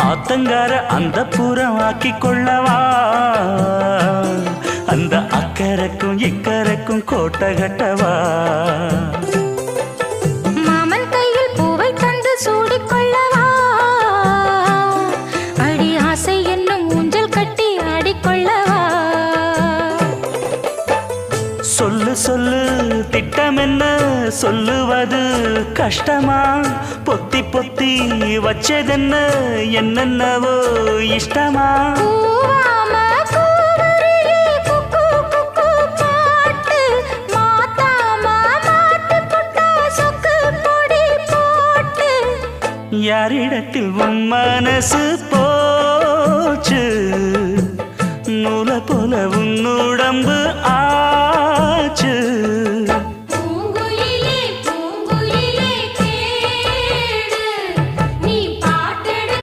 ஆத்தங்கார அந்த புறம் ஆக்கி கொள்ளவா அந்த அக்கறைக்கும் இக்கரைக்கும் கோட்டை கட்டவா மாமன் கையில் பூவை தந்து சூடிக்கொள்ளவா அடி ஆசை என்னும் ஊஞ்சல் கட்டி ஆடிக்கொள்ளவா சொல்லு சொல்லு திட்டம் என்ன சொல்லுவது கஷ்டமா பொத்தி பொத்தி வச்சதென்ன என்னென்னவோ இஷ்டமா யாரிடத்தில் உன் மனசு போச்சு நூலை போல உன் உடம்பு